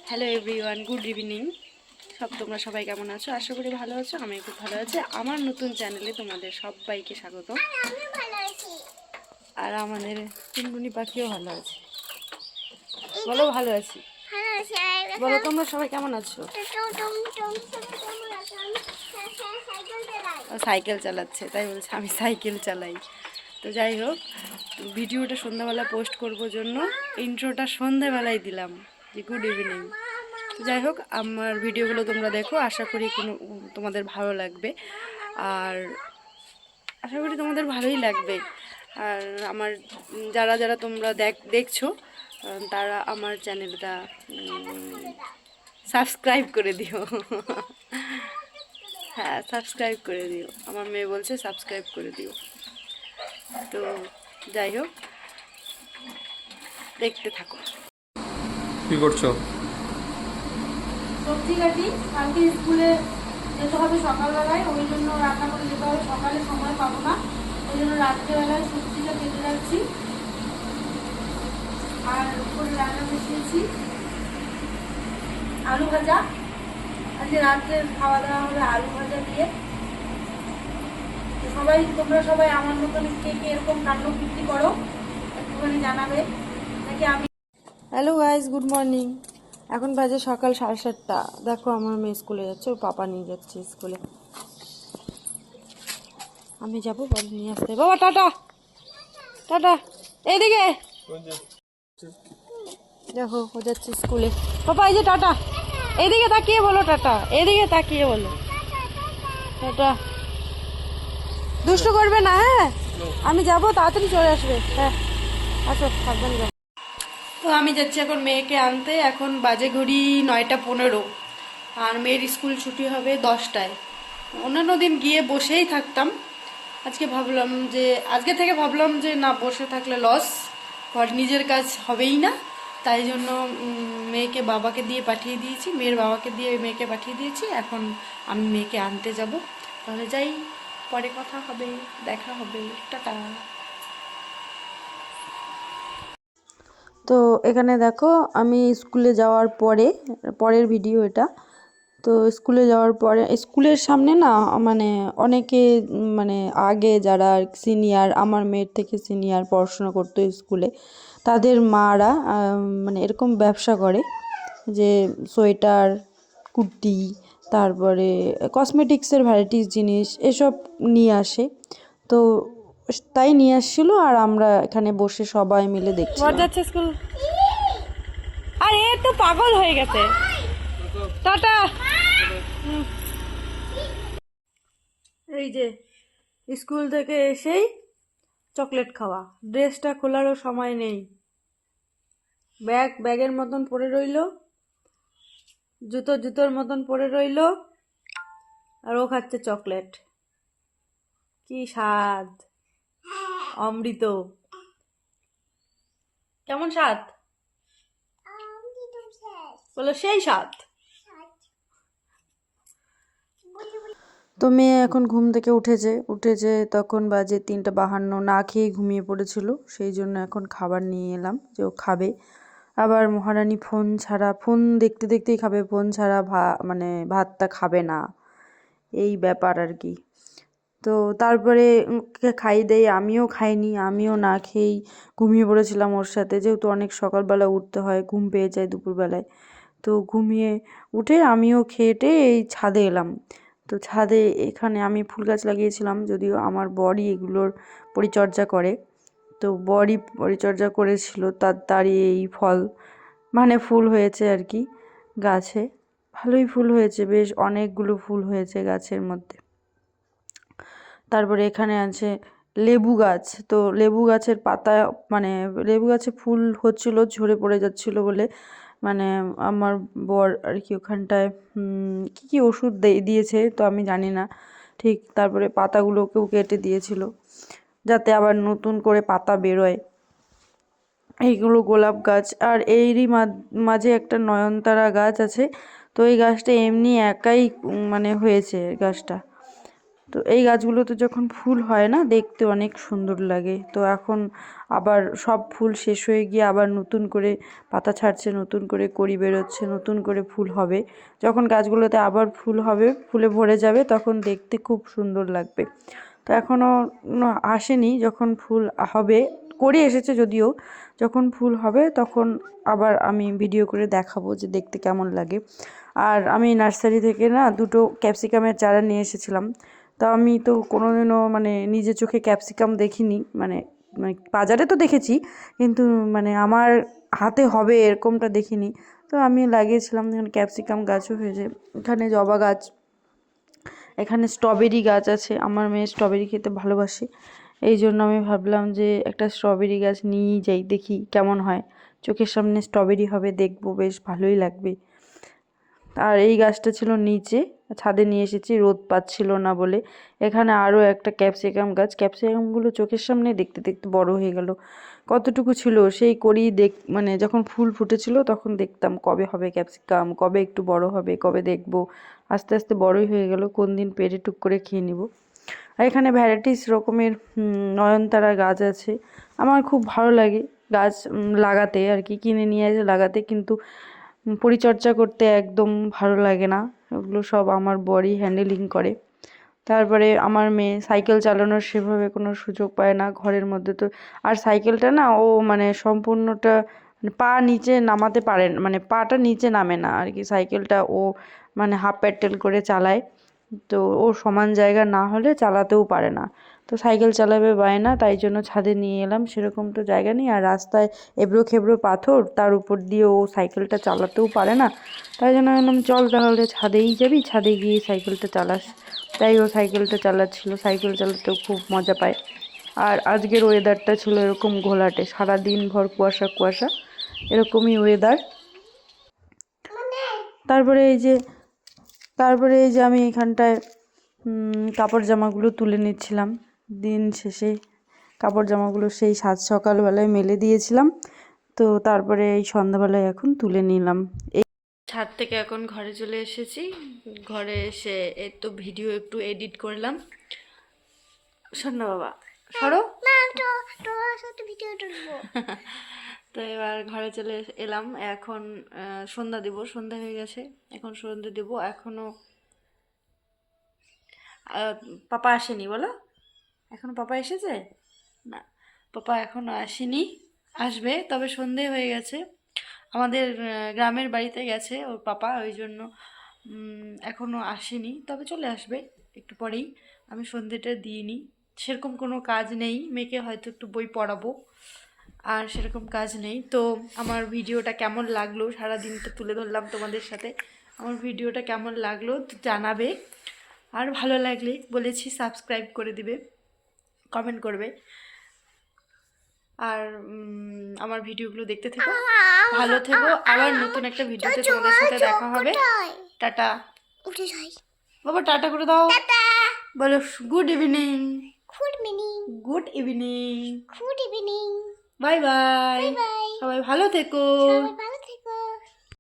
Hello everyone, good evening. তোমরা সবাই কেমন আছো? আশা করি ভালো আছো। আমি খুব ভালো আছি। আমার নতুন চ্যানেলে তোমাদের সবাইকে স্বাগত। আর আমাদের টুনটুনি পাখিও ভালো আছে। বলো ভালো আছি। বলো তোমরা সবাই কেমন আছো? সাইকেল চালাচ্ছে, তাই বলছে আমি সাইকেল চালাই। তো যাই হোক, ভিডিওটা সন্ধ্যাবেলা পোস্ট করবো জন্য ইন্ট্রোটা সন্ধ্যাবেলায় দিলাম যে গুড ইভিনিং। যাই হোক, আমার ভিডিওগুলো তোমরা দেখো, আশা করি তোমাদের ভালো লাগবে। আর আশা করি তোমাদের ভালোই লাগবে। আর আমার যারা যারা তোমরা দেখছো তারা আমার চ্যানেলটা সাবস্ক্রাইব করে দিও। হ্যাঁ, সাবস্ক্রাইব করে দিও। আমার মেয়ে বলছে সাবস্ক্রাইব করে দিও। তো যাই হোক, দেখতে থাকো। কি করছো? সবজি কাটি, কালকে স্কুলে যেতে হবে সকালবেলায়, ওই জন্য রান্না করে যেতে হবে। সকালে সময় পাবো না, ওই জন্য রাত্রেবেলায় সবজিটা কেটে রাখছি। আর উপরে রান্না বসিয়েছি আলু ভাজা। আজকে রাত্রে খাওয়া দাওয়া হবে আলু ভাজা দিয়ে। তোমরা সবাই আমার মতন কে কে এরকম কাণ্ড কীর্তি করো একটুখানি জানাবে, নাকি আমি। Hello guys, good morning. এখন বাজে সকাল 7:30। দেখো আমার মেয়ে স্কুলে যাচ্ছে, ওর পাপা নিয়ে যাচ্ছে স্কুলে। আমি যাবো, বল নিয়ে আসতে। বাবা টাটা টাটা, এইদিকে দেখো, ও যাচ্ছে স্কুলে। পাপা এই যে টাটা, এদিকে তাকিয়ে বলো টাটা, এদিকে তাকিয়ে বলো টাটা। দুষ্টু করবে না, হ্যাঁ? আমি যাবো, তাড়াতাড়ি চলে আসবে। হ্যাঁ, আসো, সাবধানে যাবো। তো আমি যাচ্ছি এখন মেয়েকে আনতে। এখন বাজে ঘড়ি 9:15, আর মেয়ের স্কুল ছুটি হবে 10টায়। অন্যান্য দিন গিয়ে বসেই থাকতাম। আজকে থেকে ভাবলাম যে না, বসে থাকলে লস, নিজের কাজ হবেই না। তাই জন্য মেয়েকে বাবাকে দিয়ে পাঠিয়ে দিয়েছি, মেয়ের বাবাকে দিয়ে মেয়েকে পাঠিয়ে দিয়েছি। এখন আমি মেয়েকে আনতে যাব। তাহলে যাই, পরে কথা হবে, দেখা হবে, টাটা। তো এখানে দেখো, আমি স্কুলে যাওয়ার পরের ভিডিও এটা। তো স্কুলে যাওয়ার পরে স্কুলের সামনে না, মানে অনেকে, মানে আগে যারা সিনিয়র, আমার মেয়ের থেকে সিনিয়র পড়াশোনা করতো স্কুলে, তাদের মারা মানে এরকম ব্যবসা করে, যে সোয়েটার, কুর্তি, তারপরে কসমেটিক্সের ভ্যারাইটিস জিনিস এসব নিয়ে আসে। তো তাই নিয়ে আসছিল, আর আমরা এখানে বসে সবাই মিলে দেখছি। যাচ্ছে স্কুল। আর এ তো পাগল হয়ে গেছে। টাটা। এই যে স্কুল থেকে এসেই চকলেট খাওয়া, ড্রেসটা খোলারও সময় নেই, ব্যাগের মতন পড়ে রইল, জুতোর মতন পড়ে রইল, আর ও খাচ্ছে চকলেট। কি স্বাদ, অমৃত। কেমন স্বাদ বলো? সেই স্বাদ। তো মেয়ে এখন ঘুম থেকে উঠেছে তখন বাজে 3:52, না খেয়ে ঘুমিয়ে পড়েছিল। সেই জন্য এখন খাবার নিয়ে এলাম, যে ও খাবে। আবার মহারানী ফোন দেখতে দেখতেই খাবে, ফোন ছাড়া মানে ভাতটা খাবে না, এই ব্যাপার আর কি। তো তারপরে ওকে খাইয়ে দেই, আমিও খাইনি, আমিও না খেয়েই ঘুমিয়ে পড়েছিলাম ওর সাথে, যেহেতু অনেক সকালবেলা উঠতে হয়, ঘুম পেয়ে যায় দুপুরবেলায়। তো ঘুমিয়ে উঠে আমিও খেয়ে এই ছাদে এলাম। তো ছাদে এখানে আমি ফুল গাছ লাগিয়েছিলাম, যদিও আমার বরই এগুলোর পরিচর্যা করে। তো বরই পরিচর্যা করেছিল, তারই এই ফল, মানে ফুল হয়েছে আর কি গাছে। ভালোই ফুল হয়েছে, বেশ অনেকগুলো ফুল হয়েছে গাছের মধ্যে। তারপরে এখানে আছে লেবু গাছ। তো লেবু গাছের পাতা, মানে লেবু গাছে ফুল হচ্ছিল, ঝরে পড়ে যাচ্ছিল বলে, মানে আমার বর আর কি ওখানটায় কী কী ওষুধ দিয়েছে তো আমি জানি না ঠিক। তারপরে পাতাগুলোকেও কেটে দিয়েছিল, যাতে আবার নতুন করে পাতা বেরোয়। এইগুলো গোলাপ গাছ। আর এরই মাঝে একটা নয়নতারা গাছ আছে। তো এই গাছটা এমনি একাই মানে হয়েছে গাছটা। তো এই গাছগুলোতে যখন ফুল হয় না, দেখতে অনেক সুন্দর লাগে। তো এখন আবার সব ফুল শেষ হয়ে গিয়ে আবার নতুন করে পাতা ছাড়ছে, নতুন করে কড়ি বেরোচ্ছে, নতুন করে ফুল হবে। যখন গাছগুলোতে আবার ফুল হবে, ফুলে ভরে যাবে, তখন দেখতে খুব সুন্দর লাগবে। তো এখনও আসেনি, যখন ফুল হবে, কড়ি এসেছে যদিও, যখন ফুল হবে তখন আবার আমি ভিডিও করে দেখাবো যে দেখতে কেমন লাগে। আর আমি নার্সারি থেকে না 2টো ক্যাপসিকামের চারা নিয়ে এসেছিলাম। তা আমি তো কোনোদিনও মানে নিজের চোখে ক্যাপসিকাম দেখিনি, মানে মানে বাজারে তো দেখেছি, কিন্তু মানে আমার হাতে হবে এরকমটা দেখিনি। তো আমি লাগিয়েছিলাম, এখানে ক্যাপসিকাম গাছও হয়েছে, এখানে জবা গাছ, এখানে স্ট্রবেরি গাছ আছে। আমার মেয়ে স্ট্রবেরি খেতে ভালোবাসে, এই জন্য আমি ভাবলাম যে একটা স্ট্রবেরি গাছ নিয়েই যাই, দেখি কেমন হয়। চোখের সামনে স্ট্রবেরি হবে, দেখবো বেশ ভালোই লাগবে। আর এই গাছটা ছিল নিচে, ছাদে নিয়ে এসেছি, রোদ পাচ্ছিল না বলে। এখানে আরও একটা ক্যাপসিকাম গাছ, ক্যাপসিকামগুলো চোখের সামনে দেখতে দেখতে বড় হয়ে গেল। কতটুকু ছিল সেই করেই মানে যখন ফুল ফুটেছিল তখন দেখতাম কবে হবে ক্যাপসিকাম, কবে একটু বড় হবে, কবে দেখবো। আস্তে আস্তে বড়ই হয়ে গেল, কোন দিন পেরে টুক করে খেয়ে নেব। আর এখানে ভ্যারাইটিস রকমের নয়নতারা গাছ আছে। আমার খুব ভালো লাগে গাছ লাগাতে, আর কি কিনে নিয়ে এসে লাগাতে, কিন্তু পরিচর্যা করতে একদম ভালো লাগে না। ওগুলো সব আমার বরই হ্যান্ডেলিং করে। তারপরে আমার মেয়ে সাইকেল চালানোর সেভাবে কোনো সুযোগ পায় না ঘরের মধ্যে। তো আর সাইকেলটা না ও মানে সম্পূর্ণটা মানে পা নিচে নামাতে পারে না, মানে পাটা নিচে নামে না আর কি। সাইকেলটা ও মানে হাফ প্যাডেল করে চালায়, তো ও সমান জায়গা না হলে চালাতেও পারে না। তো সাইকেল চালাবে বায়না, তাই জন্য ছাদে নিয়ে এলাম। সেরকম তো জায়গা নেই, আর রাস্তায় এবড়ো খেবড়ো পাথর, তার উপর দিয়ে ও সাইকেলটা চালাতেও পারে না। তাই জন্য বললাম চল তাহলে ছাদেই যাবি, ছাদে গিয়ে সাইকেলটা চালাস। তাই ও সাইকেলটা চালাচ্ছিল, সাইকেল চালাতেও খুব মজা পায়। আর আজকের ওয়েদারটা ছিল এরকম ঘোলাটে, সারাদিন ভর কুয়াশা কুয়াশা, এরকমই ওয়েদার। তারপরে এই যে তারপরে এই যে আমি এখানটায় কাপড় জামাগুলো তুলে নিচ্ছিলাম। দিন শেষে কাপড় জামাগুলো সেই সাত সকালবেলায় মেলে দিয়েছিলাম, তো তারপরে এই সন্ধ্যাবেলায় এখন তুলে নিলাম। এই ছাদ থেকে এখন ঘরে চলে এসেছি। ঘরে এসে এই তো ভিডিও একটু এডিট করলাম। শোন না বাবা, সরো। তো এবার ঘরে চলে এলাম। এখন সন্ধ্যা দেব, সন্ধ্যা হয়ে গেছে, এখন সন্ধ্যা দেব। এখনো পাপা আসেনি বলো, এখনো পাপা এসেছে না? পাপা এখনো আসেনি, আসবে, তবে সন্ধে হয়ে গেছে। আমাদের গ্রামের বাড়িতে গেছে ওর পাপা, ওই জন্য এখনো আসেনি, তবে চলে আসবে একটু পরেই। আমি সন্ধেটা দিইনি, সেরকম কোনো কাজ নেই, মেয়েকে হয়তো একটু বই পড়াবো, আর সেরকম কাজ নেই। তো আমার ভিডিওটা কেমন লাগলো, সারাদিন তো তুলে ধরলাম তোমাদের সাথে, আমার ভিডিওটা কেমন লাগলো জানাবে। আর ভালো লাগলে বলেছি সাবস্ক্রাইব করে দিবে, কমেন্ট করবে, আর আমার ভিডিওগুলো দেখতে থেকো, ভালো থেকো। আবার নতুন একটা ভিডিওতে তোমাদের সাথে দেখা হবে। টাটা। উঠে যাই বাবা, টাটা করে দাও, বলো good evening. Good evening. Good evening. Good evening. Bye bye. সবাই ভালো থেকো।